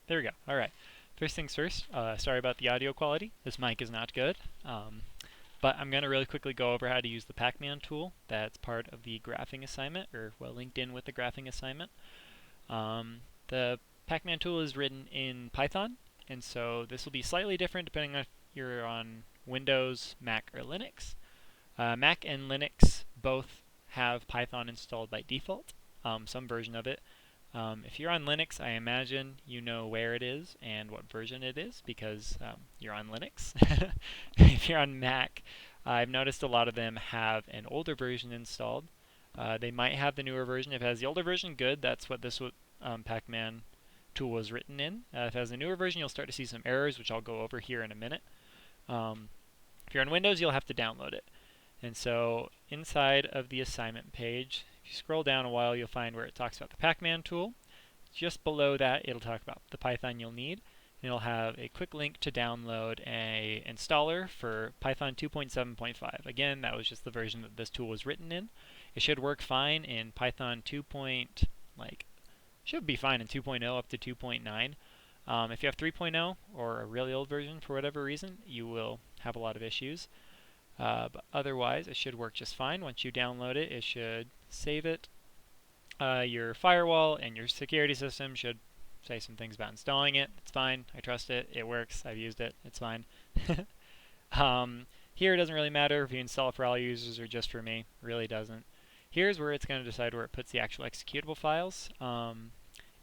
There we go. All right. First things first, sorry about the audio quality. This mic is not good. But I'm going to really quickly go over how to use the Pacman tool. That's part of the graphing assignment, or well, linked in with the graphing assignment. The Pacman tool is written in Python, and so this will be slightly different depending on if you're on Windows, Mac, or Linux. Mac and Linux both have Python installed by default, some version of it. If you're on Linux, I imagine you know where it is and what version it is because you're on Linux. If you're on Mac, I've noticed a lot of them have an older version installed. They might have the newer version. If it has the older version, good. That's what this Pacman tool was written in. If it has a newer version, you'll start to see some errors, which I'll go over here in a minute. If you're on Windows, you'll have to download it. And so inside of the assignment page, if you scroll down a while, you'll find where it talks about the Pacman tool. Just below that, it'll talk about the Python you'll need. And it'll have a quick link to download a installer for Python 2.7.5. Again, that was just the version that this tool was written in. It should work fine in Python 2. Should be fine in 2.0 up to 2.9. If you have 3.0 or a really old version for whatever reason, you will have a lot of issues. But otherwise, it should work just fine. Once you download it, it should save it. Your firewall and your security system should say some things about installing it. It's fine. I trust it. It works. I've used it. It's fine. Here it doesn't really matter if you install it for all users or just for me. It really doesn't. Here's where it's going to decide where it puts the actual executable files.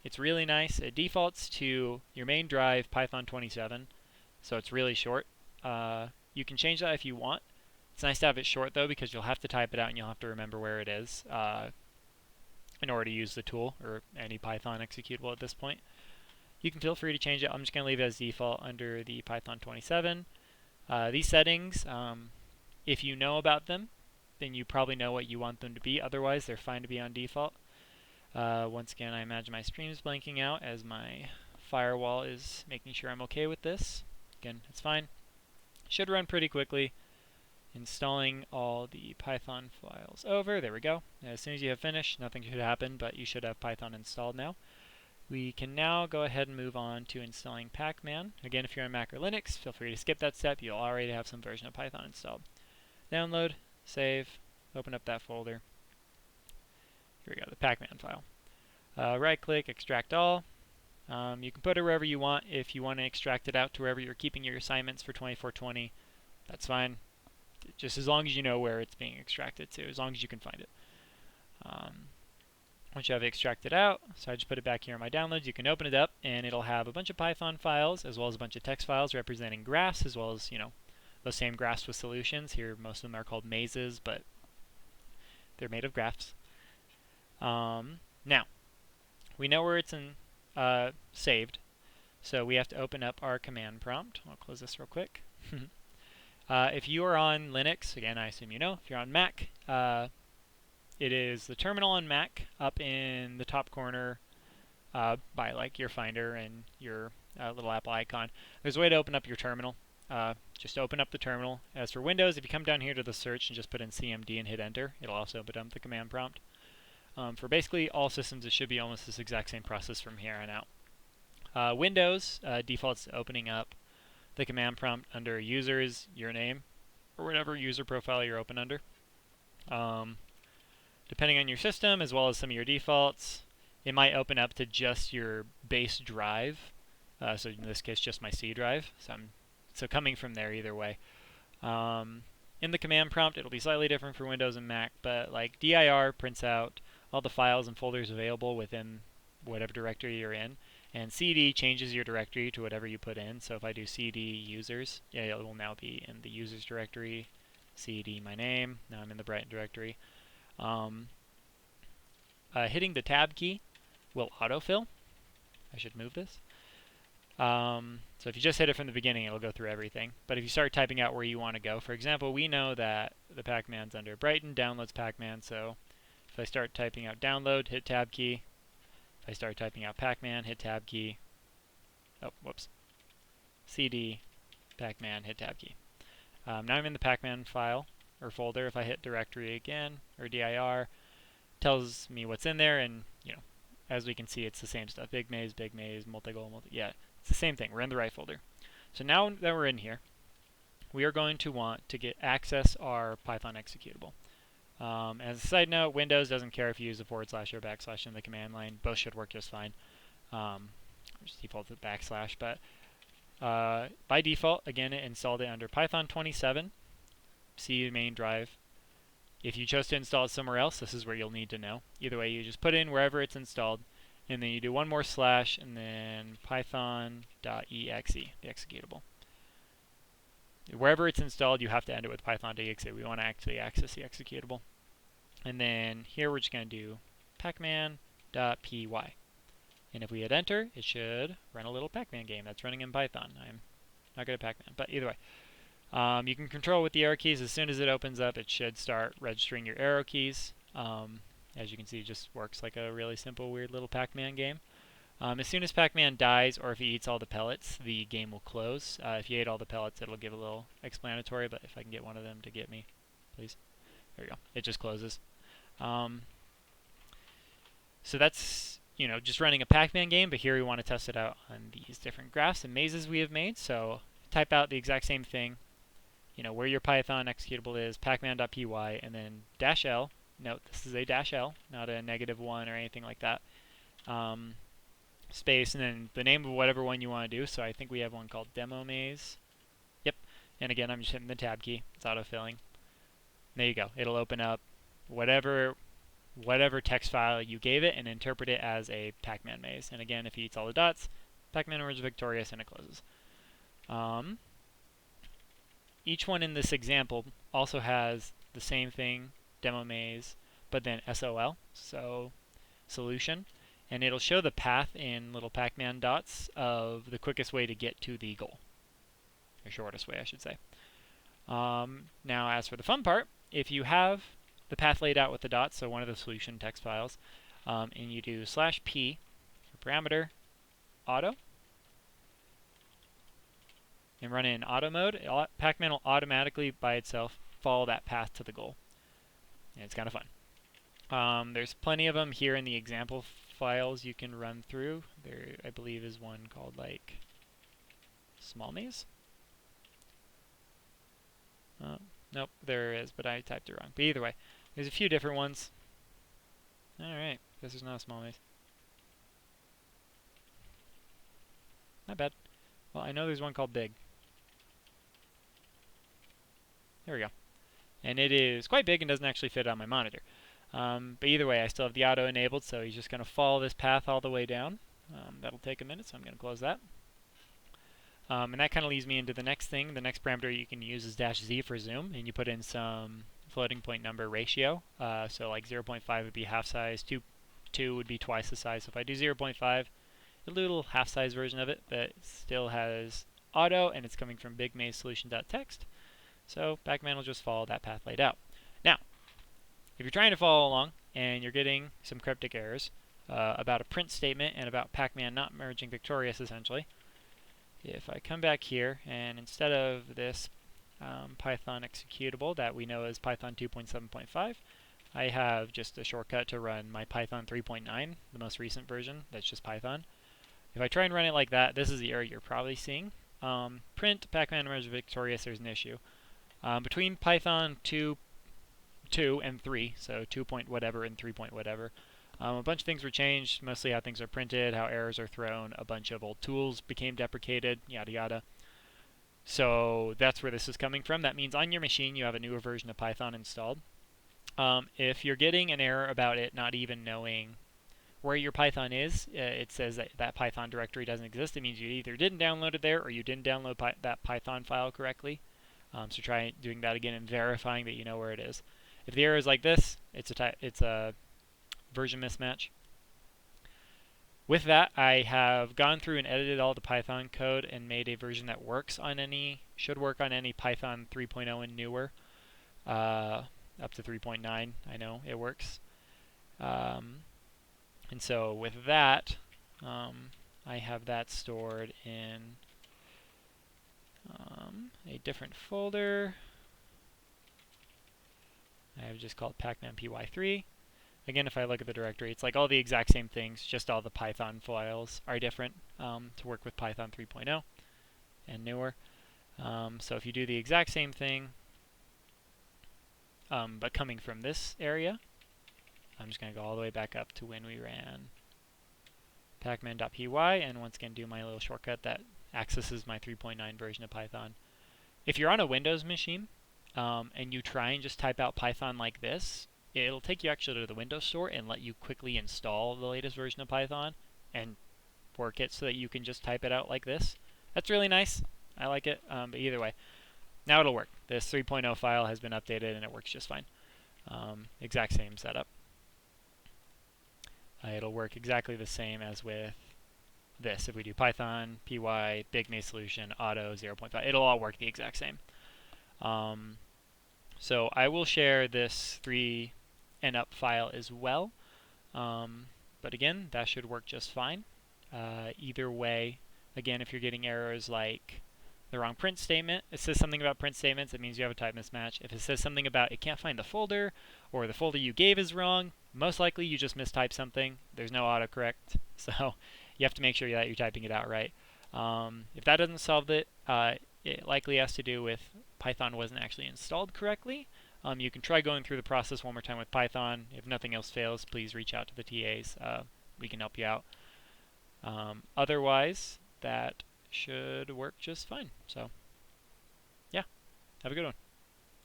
It's really nice. It defaults to your main drive, Python 27, so it's really short. You can change that if you want. It's nice to have it short though because you'll have to type it out and you'll have to remember where it is in order to use the tool or any Python executable at this point. You can feel free to change it. I'm just going to leave it as default under the Python 27. These settings, if you know about them, then you probably know what you want them to be. Otherwise, they're fine to be on default. Once again, I imagine my stream is blanking out as my firewall is making sure I'm okay with this. Again, it's fine. Should run pretty quickly. Installing all the Python files over. There we go. As soon as you have finished, nothing should happen, but you should have Python installed now. We can now go ahead and move on to installing Pacman. Again, if you're on Mac or Linux, feel free to skip that step. You'll already have some version of Python installed. Download, save, open up that folder. Here we go, the Pacman file. Right-click, extract all. You can put it wherever you want. If you want to extract it out to wherever you're keeping your assignments for 24/20, that's fine. Just as long as you know where it's being extracted to, as long as you can find it. Once you have it extracted out, so I just put it back here in my downloads, you can open it up and it'll have a bunch of Python files as well as a bunch of text files representing graphs as well as, those same graphs with solutions. Here most of them are called mazes, but they're made of graphs. Now, we know where it's saved, so we have to open up our command prompt. I'll close this real quick. If you are on Linux, again, I assume you know. If you're on Mac, it is the terminal on Mac up in the top corner by like your Finder and your little Apple icon. There's a way to open up your terminal. Just open up the terminal. As for Windows, if you come down here to the search and just put in CMD and hit enter, it'll also open up the command prompt. For basically all systems, it should be almost this exact same process from here on out. Windows defaults to opening up the command prompt under users, your name, or whatever user profile you're open under. Depending on your system, as well as some of your defaults, it might open up to just your base drive. So in this case, just my C drive. So coming from there either way. In the command prompt, it'll be slightly different for Windows and Mac, but like dir prints out all the files and folders available within whatever directory you're in. And cd changes your directory to whatever you put in. So if I do cd users, it will now be in the users directory. Cd my name, now I'm in the Brighton directory. Hitting the tab key will autofill. I should move this. So if you just hit it from the beginning, it'll go through everything. But if you start typing out where you want to go, for example, we know that the Pacman's under Brighton, downloads Pacman, so if I start typing out download, hit tab key. If I start typing out Pacman, hit tab key. Oh, whoops. CD, Pacman, hit tab key. Now I'm in the Pacman file or folder. If I hit directory again or dir, tells me what's in there, and as we can see, it's the same stuff. Big maze, multi-goal, yeah, it's the same thing. We're in the right folder. So now that we're in here, we are going to want to access our Python executable. As a side note, Windows doesn't care if you use a / or / in the command line. Both should work just fine. Just default to /, but by default, again, it installed it under Python 27, C main drive. If you chose to install it somewhere else, this is where you'll need to know. Either way, you just put in wherever it's installed, and then you do one more / and then python.exe, the executable. Wherever it's installed, you have to end it with python.exe. We want to actually access the executable. And then here we're just going to do pacman.py. And if we hit enter, it should run a little Pacman game that's running in Python. I'm not good at Pacman, but either way. You can control with the arrow keys. As soon as it opens up, it should start registering your arrow keys. As you can see, it just works like a really simple, weird little Pacman game. As soon as Pacman dies, or if he eats all the pellets, the game will close. If you ate all the pellets, it'll give a little explanatory, but if I can get one of them to get me, please. There we go. It just closes. So that's, just running a Pacman game, but here we want to test it out on these different graphs and mazes we have made. So type out the exact same thing, where your Python executable is, pacman.py, and then -l. Note, this is a -l, not a -1 or anything like that. Space, and then the name of whatever one you want to do. So I think we have one called Demo Maze. Yep. And again, I'm just hitting the tab key. It's autofilling. There you go. It'll open up whatever text file you gave it and interpret it as a Pacman maze. And again, if he eats all the dots, Pacman emerges victorious and it closes. Each one in this example also has the same thing, Demo Maze, but then SOL, so solution. And it'll show the path in little Pacman dots of the quickest way to get to the goal. Or shortest way, I should say. Now, as for the fun part, if you have the path laid out with the dots, so one of the solution text files, and you do /p for parameter auto, and run it in auto mode, Pacman will automatically, by itself, follow that path to the goal. And it's kind of fun. There's plenty of them here in the example files you can run through. There, I believe, is one called like small maze. Nope, there is, but I typed it wrong. But either way, there's a few different ones. Alright, guess there's not a small maze. Not bad. Well, I know there's one called big. There we go. And it is quite big and doesn't actually fit on my monitor. But either way, I still have the auto enabled, so he's just going to follow this path all the way down. That'll take a minute, so I'm going to close that. And that kind of leads me into the next thing. The next parameter you can use is -z for zoom, and you put in some floating point number ratio. So like 0.5 would be half size, 2 would be twice the size. So if I do 0.5, a little half size version of it, but it still has auto, and it's coming from bigmazesolution.txt. So Pacman will just follow that path laid out. Now, if you're trying to follow along and you're getting some cryptic errors about a print statement and about Pacman not merging victorious, essentially, if I come back here and instead of this Python executable that we know is Python 2.7.5, I have just a shortcut to run my Python 3.9, the most recent version, that's just Python. If I try and run it like that, this is the error you're probably seeing. Print Pacman merges victorious, there's an issue. Between Python 2 and 3, so 2 point whatever and 3 point whatever, a bunch of things were changed, mostly how things are printed, how errors are thrown, a bunch of old tools became deprecated, yada yada. So that's where this is coming from. That means on your machine you have a newer version of Python installed. If you're getting an error about it not even knowing where your Python is, it says that that Python directory doesn't exist. It means you either didn't download it there or you didn't download that Python file correctly. So try doing that again and verifying that you know where it is. If the error is like this, it's a version mismatch. With that, I have gone through and edited all the Python code and made a version that should work on any Python 3.0 and newer, up to 3.9. I know it works. And so with that, I have that stored in a different folder. I have just called Pacman py3. again, if I look at the directory, it's like all the exact same things, just all the Python files are different to work with Python 3.0 and newer. So if you do the exact same thing, but coming from this area, I'm just going to go all the way back up to when we ran pacman.py, and once again do my little shortcut that accesses my 3.9 version of Python. If you're on a Windows machine and you try and just type out Python like this, it'll take you actually to the Windows Store and let you quickly install the latest version of Python and work it so that you can just type it out like this. That's really nice. I like it, but either way, now it'll work. This 3.0 file has been updated and it works just fine. Exact same setup. It'll work exactly the same as with this. If we do Python, py, big maze solution, auto, 0.5, it'll all work the exact same. So I will share this 3nup file as well. But again, that should work just fine. Either way, again, if you're getting errors like the wrong print statement, it says something about print statements, it means you have a type mismatch. If it says something about it can't find the folder, or the folder you gave is wrong, most likely you just mistyped something. There's no autocorrect, so you have to make sure that you're typing it out right. If that doesn't solve it, it likely has to do with Python wasn't actually installed correctly. You can try going through the process one more time with Python. If nothing else fails, please reach out to the TAs. We can help you out. Otherwise, that should work just fine. So, yeah, have a good one.